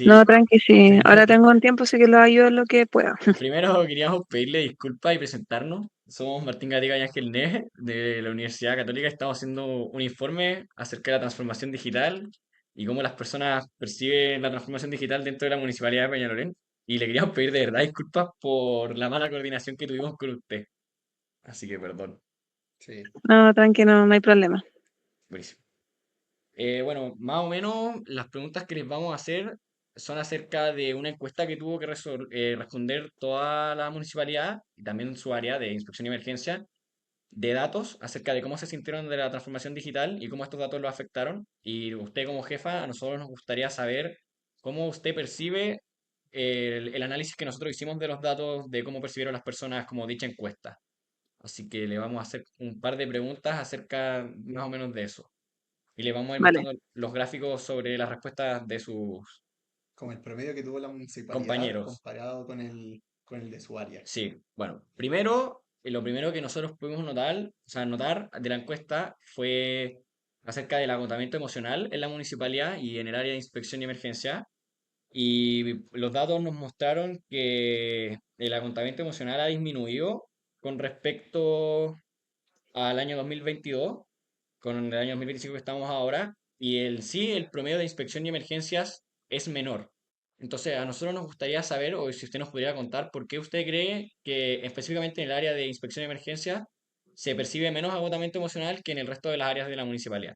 No, Sí, tranqui, sí. primero, Ahora tengo un tiempo, así que lo ayudo en lo que pueda. primero queríamos pedirle disculpas y presentarnos. Somos Martín Gatica y Ángel Neje de la Universidad Católica. Estamos haciendo un informe acerca de la transformación digital y cómo las personas perciben la transformación digital dentro de la Municipalidad de Peñalolén. Y le queríamos pedir de verdad disculpas por la mala coordinación que tuvimos con usted. Así que perdón. Sí. No, tranqui, no, no hay problema. Buenísimo. Bueno, más o menos las preguntas que les vamos a hacer son acerca de una encuesta que tuvo que responder toda la municipalidad y también su área de inspección y emergencia de datos acerca de cómo se sintieron de la transformación digital y cómo estos datos lo afectaron. Y usted como jefa, a nosotros nos gustaría saber cómo usted percibe el análisis que nosotros hicimos de los datos de cómo percibieron las personas como dicha encuesta. Así que le vamos a hacer un par de preguntas acerca más o menos de eso. Y le vamos a ir Vale. mostrando los gráficos sobre las respuestas de sus Como el promedio que tuvo la municipalidad compañeros. comparado con el de su área. Sí, bueno, primero, lo primero que nosotros pudimos notar, o sea, notar de la encuesta fue acerca del agotamiento emocional en la municipalidad y en el área de inspección y emergencia. Y los datos nos mostraron que el agotamiento emocional ha disminuido con respecto al año 2022, con el año 2025 que estamos ahora, y el promedio de inspección y emergencias es menor. Entonces, a nosotros nos gustaría saber, o si usted nos pudiera contar, por qué usted cree que específicamente en el área de inspección y emergencia se percibe menos agotamiento emocional que en el resto de las áreas de la municipalidad.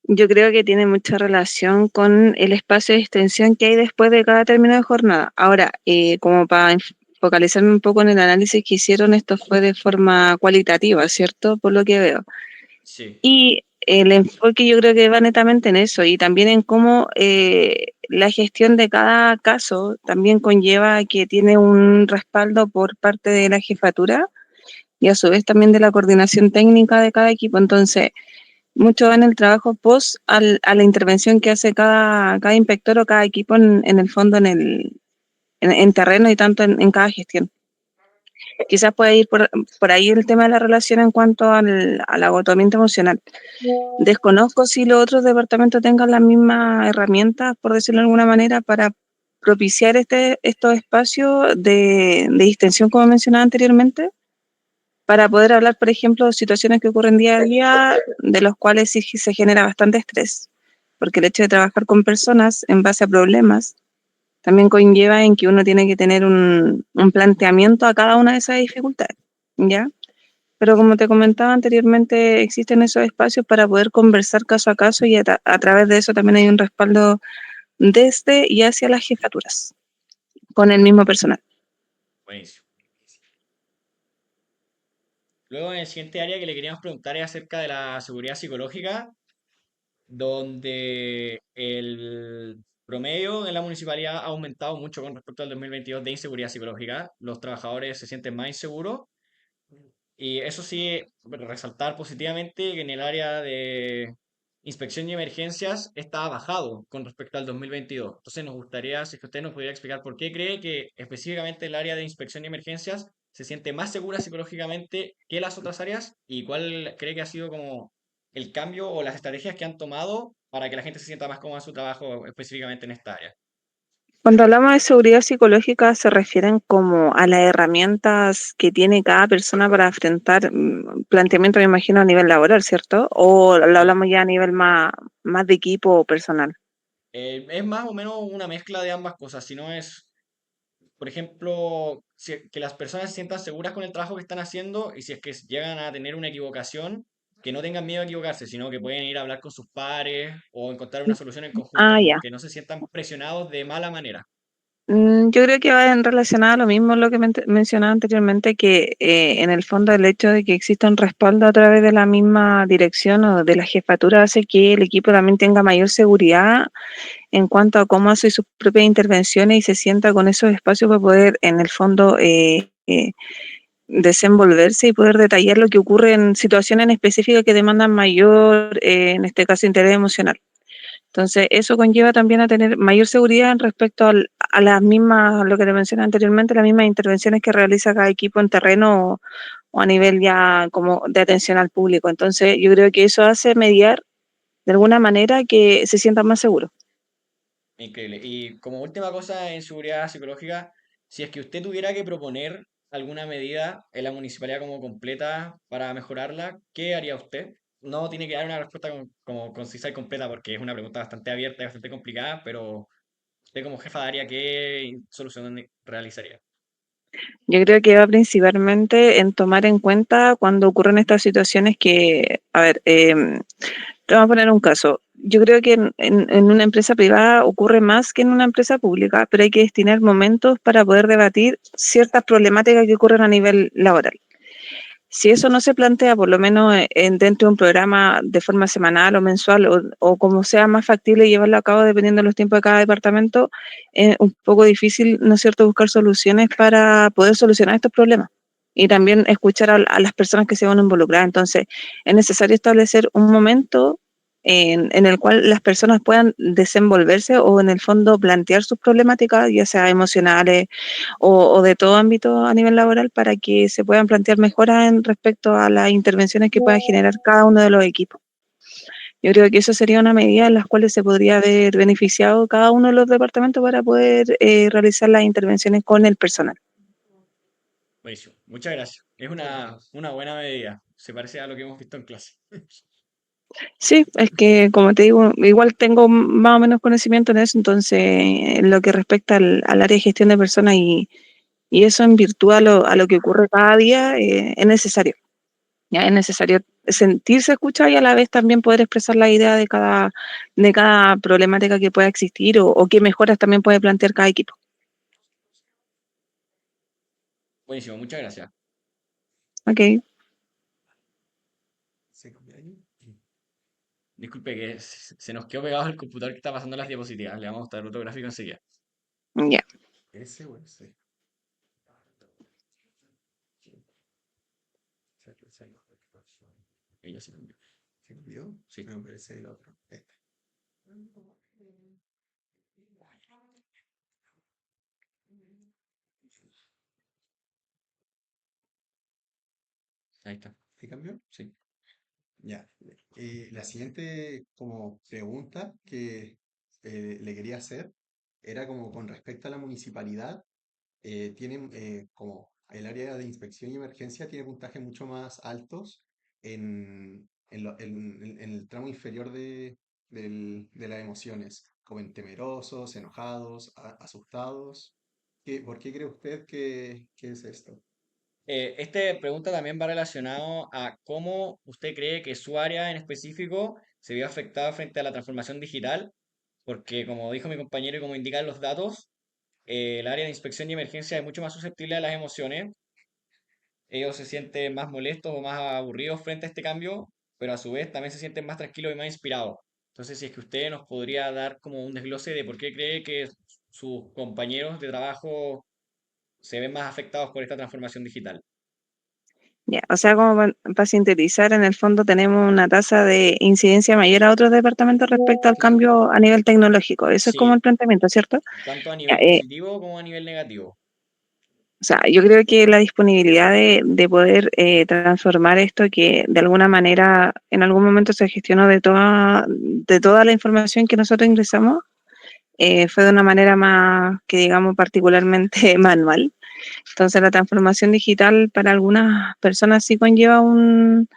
Yo creo que tiene mucha relación con el espacio de extensión que hay después de cada término de jornada. Ahora, como para focalizarme un poco en el análisis que hicieron, esto fue de forma cualitativa, ¿cierto? Por lo que veo. Sí, Y el enfoque yo creo que va netamente en eso y también en cómo la gestión de cada caso también conlleva que tiene un respaldo por parte de la jefatura y a su vez también de la coordinación técnica de cada equipo. Entonces, mucho va en el trabajo post a la intervención que hace cada inspector o cada equipo en el fondo, en terreno y tanto en cada gestión. Quizás puede ir por ahí el tema de la relación en cuanto al agotamiento emocional. Desconozco si los otros departamentos tengan las mismas herramientas, por decirlo de alguna manera, para propiciar estos espacios de distensión, como mencionaba anteriormente, para poder hablar, por ejemplo, de situaciones que ocurren día a día, de los cuales sí se genera bastante estrés, porque el hecho de trabajar con personas en base a problemas también conlleva en que uno tiene que tener un planteamiento a cada una de esas dificultades, ¿ya? Pero como te comentaba anteriormente, existen esos espacios para poder conversar caso a caso y a través de eso también hay un respaldo desde y hacia las jefaturas, con el mismo personal. buenísimo. Luego, en el siguiente área que le queríamos preguntar es acerca de la seguridad psicológica, donde el promedio de la municipalidad ha aumentado mucho con respecto al 2022 de inseguridad psicológica. Los trabajadores se sienten más inseguros y eso sí, resaltar positivamente que en el área de inspección y emergencias está bajado con respecto al 2022. Entonces nos gustaría, si es que usted nos pudiera explicar por qué cree que específicamente el área de inspección y emergencias se siente más segura psicológicamente que las otras áreas y cuál cree que ha sido como el cambio o las estrategias que han tomado para que la gente se sienta más cómoda en su trabajo específicamente en esta área. Cuando hablamos de seguridad psicológica, se refieren como a las herramientas que tiene cada persona para afrontar planteamiento, me imagino, a nivel laboral, ¿cierto? ¿O lo Sí. hablamos ya a nivel más de equipo o personal? Es más o menos una mezcla de ambas cosas, si no es por ejemplo, que las personas se sientan seguras con el trabajo que están haciendo y si es que llegan a tener una equivocación, que no tengan miedo a equivocarse, sino que pueden ir a hablar con sus pares o encontrar una solución en conjunto, Ah, como ya. que no se sientan presionados de mala manera. Yo creo que va en relacionado a lo mismo lo que mencionaba anteriormente, que en el fondo el hecho de que exista un respaldo a través de la misma dirección o de la jefatura hace que el equipo también tenga mayor seguridad en cuanto a cómo hace sus propias intervenciones y se sienta con esos espacios para poder en el fondo desenvolverse y poder detallar lo que ocurre en situaciones en específicas que demandan mayor, en este caso, interés emocional. Entonces, eso conlleva también a tener mayor seguridad en respecto a las mismas, lo que te mencioné anteriormente, las mismas intervenciones que realiza cada equipo en terreno o a nivel ya como de atención al público. Entonces, yo creo que eso hace mediar de alguna manera que se sientan más seguros. Increíble. Y como última cosa en seguridad psicológica, si es que usted tuviera que proponer alguna medida en la municipalidad como completa para mejorarla, ¿qué haría usted? No tiene que dar una respuesta como concisa y completa porque es una pregunta bastante abierta y bastante complicada, pero usted como jefa de área, ¿qué solución realizaría? Yo creo que va principalmente en tomar en cuenta cuando ocurren estas situaciones que, a ver, te voy a poner un caso. Yo creo que en una empresa privada ocurre más que en una empresa pública, pero hay que destinar momentos para poder debatir ciertas problemáticas que ocurren a nivel laboral. Si eso no se plantea, por lo menos dentro de un programa de forma semanal o mensual, o como sea más factible llevarlo a cabo dependiendo de los tiempos de cada departamento, es un poco difícil, ¿no es cierto?, buscar soluciones para poder solucionar estos problemas. Y también escuchar a las personas que se van a involucrar. Entonces, es necesario establecer un momento en el cual las personas puedan desenvolverse o en el fondo plantear sus problemáticas, ya sea emocionales o de todo ámbito a nivel laboral, para que se puedan plantear mejoras en respecto a las intervenciones que puedan generar cada uno de los equipos. Yo creo que eso sería una medida en las cuales se podría haber beneficiado cada uno de los departamentos para poder realizar las intervenciones con el personal. Buenísimo. Muchas gracias. Es una buena medida. Se parece a lo que hemos visto en clase. Sí, es que como te digo, igual tengo más o menos conocimiento en eso, entonces en lo que respecta al área de gestión de personas y eso en virtud a lo que ocurre cada día, es necesario. Ya es necesario sentirse escuchado y a la vez también poder expresar la idea de cada problemática que pueda existir o qué mejoras también puede plantear cada equipo. Buenísimo, muchas gracias. Ok, ¿Se cambia ahí? Disculpe que se nos quedó pegado el computador que está pasando las diapositivas. Le vamos a mostrar otro gráfico enseguida. ya. ¿Ese o ese? Ella se cambió. ¿Se cambió? Sí, Me parece el otro. Este. ahí está. ¿Se cambió? Sí. Ya. La siguiente como pregunta que le quería hacer era como con respecto a la municipalidad. Tienen como el área de inspección y emergencia tiene puntajes mucho más altos en el tramo inferior de las emociones, como en temerosos, enojados, asustados. ¿Por qué cree usted que es esto? Este pregunta también va relacionado a cómo usted cree que su área en específico se vio afectada frente a la transformación digital, porque como dijo mi compañero y como indican los datos, el área de inspección y emergencia es mucho más susceptible a las emociones. Ellos se sienten más molestos o más aburridos frente a este cambio, pero a su vez también se sienten más tranquilos y más inspirados. Entonces, si es que usted nos podría dar como un desglose de por qué cree que sus compañeros de trabajo se ven más afectados por esta transformación digital. Ya, o sea, como para sintetizar, en el fondo tenemos una tasa de incidencia mayor a otros departamentos respecto al cambio a nivel tecnológico. Eso es como Sí, el planteamiento, ¿cierto? tanto a Ya, nivel positivo como a nivel negativo. o sea, yo creo que la disponibilidad de poder transformar esto que de alguna manera en algún momento se gestionó de toda la información que nosotros ingresamos, fue de una manera más, que digamos, particularmente manual. Entonces la transformación digital para algunas personas sí conlleva no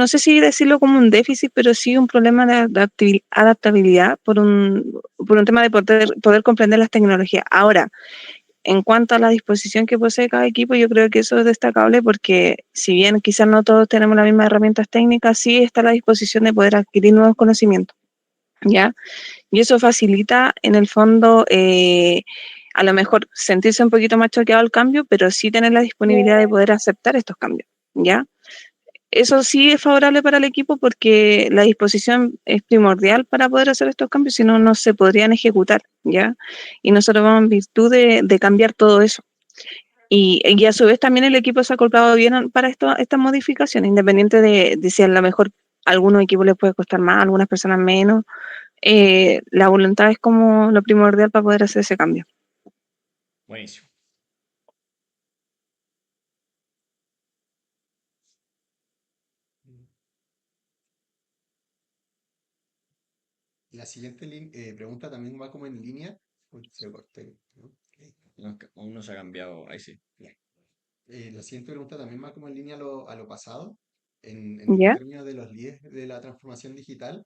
sé si decirlo como un déficit, pero sí un problema de adaptabilidad por un tema de poder comprender las tecnologías. Ahora, en cuanto a la disposición que posee cada equipo, yo creo que eso es destacable porque si bien quizás no todos tenemos las mismas herramientas técnicas, sí está la disposición de poder adquirir nuevos conocimientos, ¿ya? Y eso facilita en el fondo a lo mejor sentirse un poquito más choqueado al cambio, pero sí tener la disponibilidad de poder aceptar estos cambios, ¿ya? Eso sí es favorable para el equipo porque la disposición es primordial para poder hacer estos cambios, si no, no se podrían ejecutar, ¿ya? Y nosotros vamos en virtud de cambiar todo eso. Y a su vez también el equipo se ha acoplado bien para estas modificaciones, independiente de si a lo mejor a algunos equipos les puede costar más, a algunas personas menos. La voluntad es como lo primordial para poder hacer ese cambio. Buenísimo. la siguiente pregunta también va como en línea. Uy, se corté, ¿no? No, aún no se ha cambiado, ahí sí. Ya. La siguiente pregunta también va como en línea a lo pasado, en ¿Ya? términos de los líderes de la transformación digital.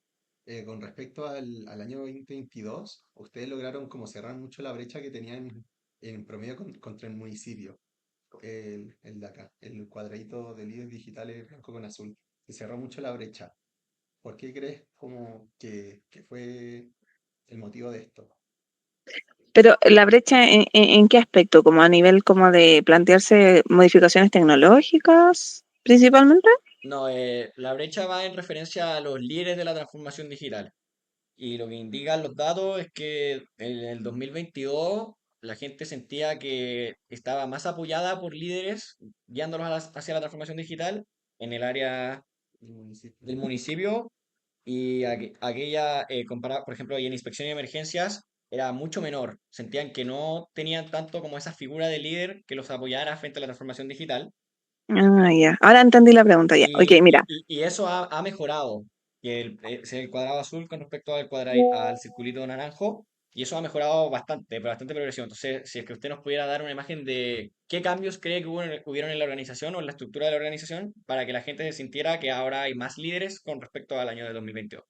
Con respecto al año 2022, ustedes lograron como cerrar mucho la brecha que tenían en promedio contra el municipio, el de acá, el cuadradito de líderes digitales blanco con azul. Se cerró mucho la brecha. ¿Por qué crees como que fue el motivo de esto? Pero la brecha en qué aspecto, como a nivel como de plantearse modificaciones tecnológicas, principalmente. No, la brecha va en referencia a los líderes de la transformación digital. Y lo que indican los datos es que en el 2022 la gente sentía que estaba más apoyada por líderes guiándolos hacia la transformación digital en el área El municipio. del municipio y aquella, comparada, por ejemplo, y en inspección y emergencias, era mucho menor. Sentían que no tenían tanto como esa figura de líder que los apoyara frente a la transformación digital. Ah, ya. Ahora entendí la pregunta ya. Ok, mira. Y eso ha mejorado, que es el cuadrado azul con respecto al circulito naranjo, y eso ha mejorado bastante, bastante progresión. Entonces, si es que usted nos pudiera dar una imagen de qué cambios cree que hubieron en la organización o en la estructura de la organización para que la gente sintiera que ahora hay más líderes con respecto al año de 2022.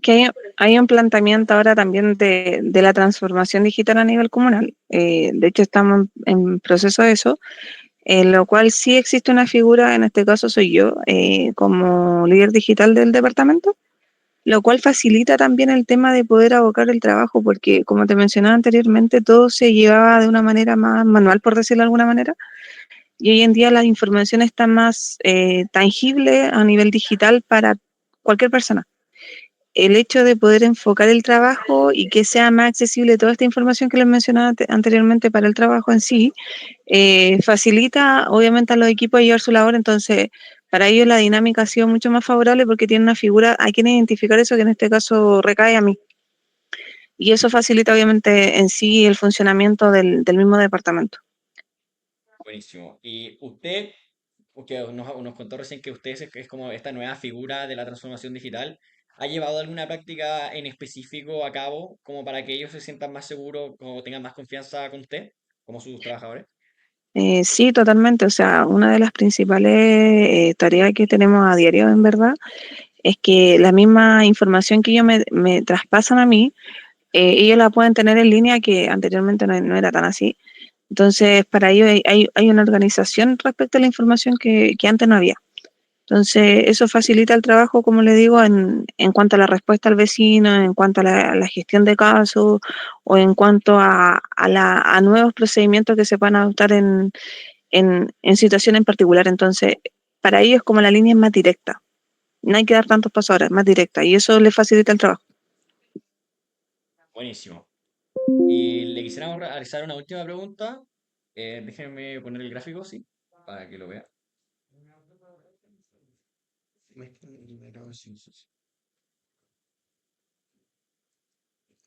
Que hay un planteamiento ahora también de la transformación digital a nivel comunal. De hecho, estamos en proceso de eso, en lo cual sí existe una figura, en este caso soy yo, como líder digital del departamento, lo cual facilita también el tema de poder abocar el trabajo, porque como te mencionaba anteriormente, todo se llevaba de una manera más manual, por decirlo de alguna manera, y hoy en día la información está más tangible a nivel digital para cualquier persona. El hecho de poder enfocar el trabajo y que sea más accesible toda esta información que les mencionaba anteriormente para el trabajo en sí, facilita obviamente a los equipos a llevar su labor, entonces para ellos la dinámica ha sido mucho más favorable porque tienen una figura a quien identificar eso, que en este caso recae a mí. Y eso facilita obviamente en sí el funcionamiento del mismo departamento. Buenísimo. Y usted, que nos contó recién que usted es como esta nueva figura de la transformación digital, ¿ha llevado alguna práctica en específico a cabo como para que ellos se sientan más seguros o tengan más confianza con usted, como sus trabajadores? Sí, totalmente. O sea, una de las principales tareas que tenemos a diario, en verdad, es que la misma información que ellos me traspasan a mí, ellos la pueden tener en línea, que anteriormente no era tan así. Entonces, para ello hay una organización respecto a la información que antes no había. Entonces, eso facilita el trabajo, como le digo, en cuanto a la respuesta al vecino, en cuanto a la gestión de casos o en cuanto a nuevos procedimientos que se puedan adoptar en situaciones en particular. Entonces, para ellos como la línea es más directa. No hay que dar tantos pasos ahora, es más directa y eso les facilita el trabajo. Buenísimo. Y le quisiéramos realizar una última pregunta. Déjenme poner el gráfico, sí, para que lo vea. Mezcla de números, sí, sí, sí.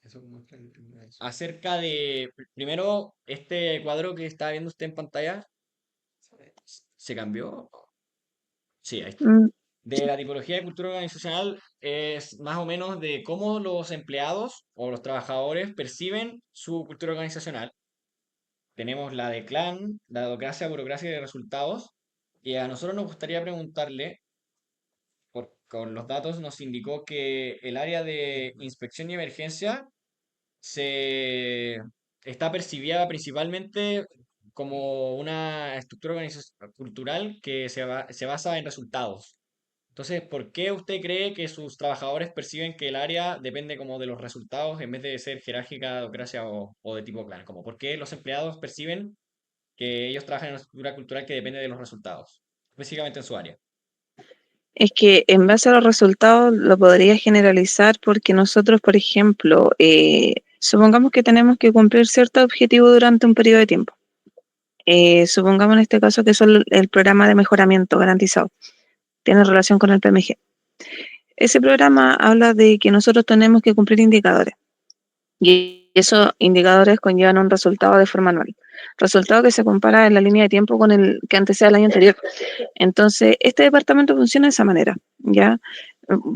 Eso muestra eso. Acerca de, primero, este cuadro que está viendo usted en pantalla, ¿se cambió? Sí, ahí está. Mm, De la tipología de cultura organizacional es más o menos de cómo los empleados o los trabajadores perciben su cultura organizacional. Tenemos la de clan, la democracia, burocracia y de resultados. Y a nosotros nos gustaría preguntarle, con los datos nos indicó que el área de inspección y emergencia se está percibida principalmente como una estructura cultural que se basa en resultados. Entonces, ¿por qué usted cree que sus trabajadores perciben que el área depende como de los resultados en vez de ser jerárquica, democracia o de tipo clan? Como, ¿por qué los empleados perciben que ellos trabajan en una estructura cultural que depende de los resultados, específicamente en su área? Es que en base a los resultados lo podría generalizar porque nosotros, por ejemplo, supongamos que tenemos que cumplir cierto objetivo durante un periodo de tiempo. Supongamos en este caso que es el programa de mejoramiento garantizado. Tiene relación con el PMG. Ese programa habla de que nosotros tenemos que cumplir indicadores y esos indicadores conllevan un resultado de forma anual. Resultado que se compara en la línea de tiempo con el que antecede al año anterior. Entonces, este departamento funciona de esa manera, ¿ya?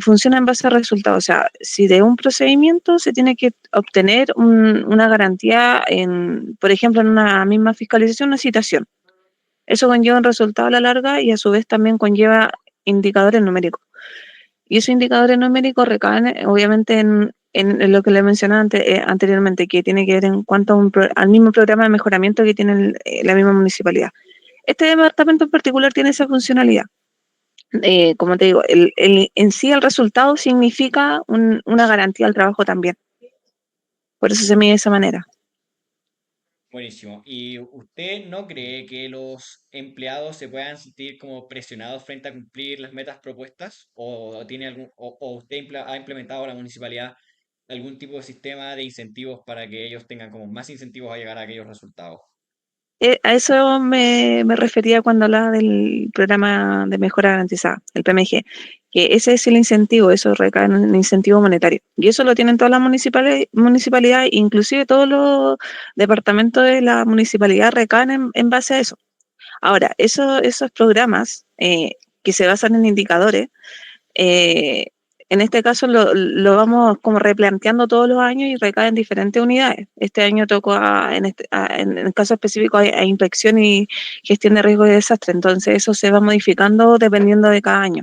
funciona en base a resultados. O sea, si de un procedimiento se tiene que obtener una garantía en, por ejemplo, en una misma fiscalización, una citación. Eso conlleva un resultado a la larga y a su vez también conlleva indicadores numéricos. Y esos indicadores numéricos recaen obviamente en lo que le mencionaba anteriormente, que tiene que ver en cuanto a al mismo programa de mejoramiento que tiene la misma municipalidad. Este departamento en particular tiene esa funcionalidad. Como te digo, en sí el resultado significa una garantía al trabajo también. Por eso se mide de esa manera. Buenísimo. ¿Y usted no cree que los empleados se puedan sentir como presionados frente a cumplir las metas propuestas? ¿O tiene o usted ha implementado la municipalidad algún tipo de sistema de incentivos para que ellos tengan como más incentivos a llegar a aquellos resultados? A eso me refería cuando hablaba del programa de mejora garantizada, el PMG, que ese es el incentivo, eso recae en un incentivo monetario. Y eso lo tienen todas las municipalidades, inclusive todos los departamentos de la municipalidad recaen en base a eso. Ahora, esos programas que se basan en indicadores, eh, en este caso lo vamos como replanteando todos los años y recae en diferentes unidades. Este año tocó en el caso específico a inspección y gestión de riesgo y desastre, entonces eso se va modificando dependiendo de cada año.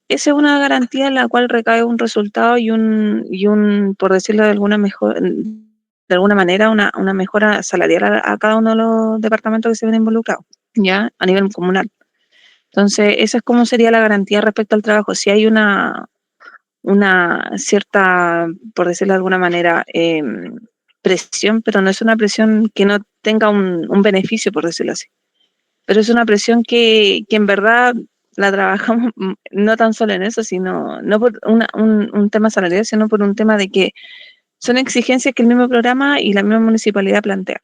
Esa es una garantía en la cual recae un resultado por decirlo de alguna manera, una mejora salarial a cada uno de los departamentos que se ven involucrados, ya a nivel comunal. Entonces, esa es como sería la garantía respecto al trabajo. Si hay una cierta, por decirlo de alguna manera, presión, pero no es una presión que no tenga un beneficio, por decirlo así. Pero es una presión que en verdad la trabajamos no tan solo en eso, sino no por un tema salarial, sino por un tema de que son exigencias que el mismo programa y la misma municipalidad plantea.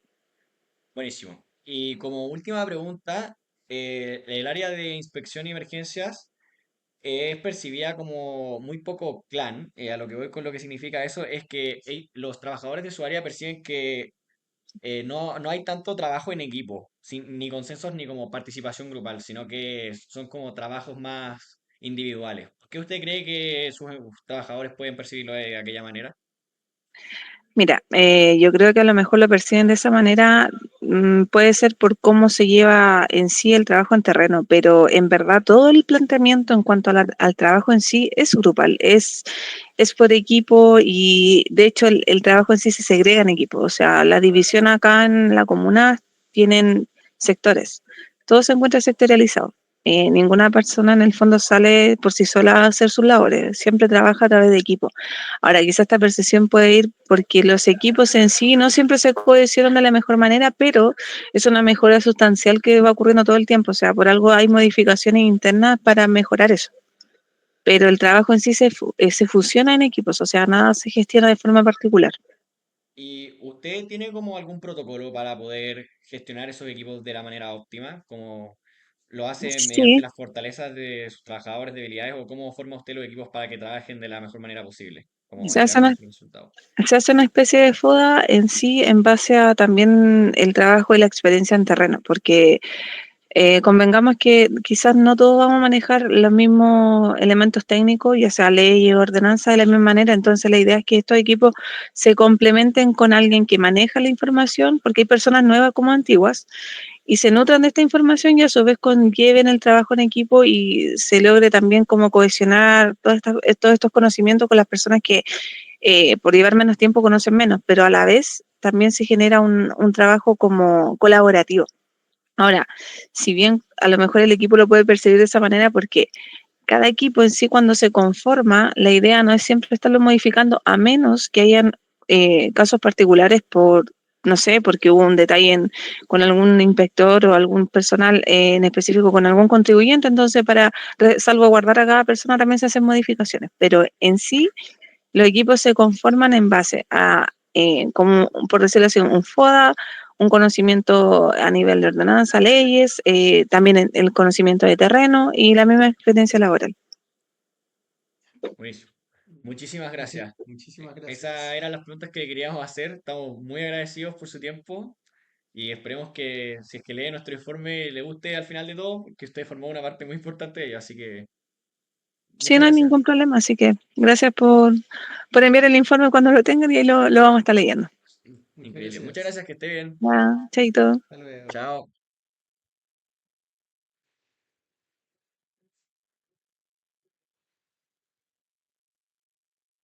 Buenísimo. Y como última pregunta, el área de inspección y emergencias es percibida como muy poco clan. A lo que voy con lo que significa eso es que los trabajadores de su área perciben que no hay tanto trabajo en equipo, ni consensos ni como participación grupal, sino que son como trabajos más individuales. ¿Por qué usted cree que sus trabajadores pueden percibirlo de aquella manera? Mira, yo creo que a lo mejor lo perciben de esa manera, puede ser por cómo se lleva en sí el trabajo en terreno, pero en verdad todo el planteamiento en cuanto al trabajo en sí es grupal, es por equipo y de hecho el trabajo en sí se segrega en equipo, o sea, la división acá en la comuna tienen sectores, todo se encuentra sectorializado. Ninguna persona en el fondo sale por sí sola a hacer sus labores, siempre trabaja a través de equipo. Ahora, quizá esta percepción puede ir porque los equipos en sí no siempre se cohesionan de la mejor manera, pero es una mejora sustancial que va ocurriendo todo el tiempo. O sea, por algo hay modificaciones internas para mejorar eso. Pero el trabajo en sí se fusiona en equipos, o sea, nada se gestiona de forma particular. ¿Y usted tiene como algún protocolo para poder gestionar esos equipos de la manera óptima? ¿Cómo lo hace mediante Sí, las fortalezas de sus trabajadores, debilidades, o cómo forma usted los equipos para que trabajen de la mejor manera posible, como se llegar hace a un una, mejor resultado? se hace una especie de FODA en sí en base a también el trabajo y la experiencia en terreno, porque convengamos que quizás no todos vamos a manejar los mismos elementos técnicos, ya sea ley o ordenanza, de la misma manera. Entonces, la idea es que estos equipos se complementen con alguien que maneja la información, porque hay personas nuevas como antiguas, y se nutran de esta información y a su vez conlleven el trabajo en equipo y se logre también como cohesionar todos estos conocimientos con las personas que por llevar menos tiempo conocen menos, pero a la vez también se genera un trabajo como colaborativo. Ahora, si bien a lo mejor el equipo lo puede percibir de esa manera, porque cada equipo en sí cuando se conforma, la idea no es siempre estarlo modificando, a menos que hayan casos particulares no sé, porque hubo un detalle con algún inspector o algún personal en específico con algún contribuyente, entonces para salvaguardar a cada persona también se hacen modificaciones, pero en sí los equipos se conforman en base a, como por decirlo así, un FODA, un conocimiento a nivel de ordenanza, leyes, también el conocimiento de terreno y la misma experiencia laboral. Buenísimo. Muchísimas gracias. Muchísimas Esas gracias. eran las preguntas que queríamos hacer. Estamos muy agradecidos por su tiempo y esperemos que si es que lee nuestro informe le guste al final de todo, que usted formó una parte muy importante de ello. Así que Sí, Muchas no hay gracias. ningún problema, así que gracias por enviar el informe cuando lo tengan y ahí lo vamos a estar leyendo. Muchas Increíble. Muchas gracias. gracias, que esté bien. Ya, chaito. Hasta luego. Chao.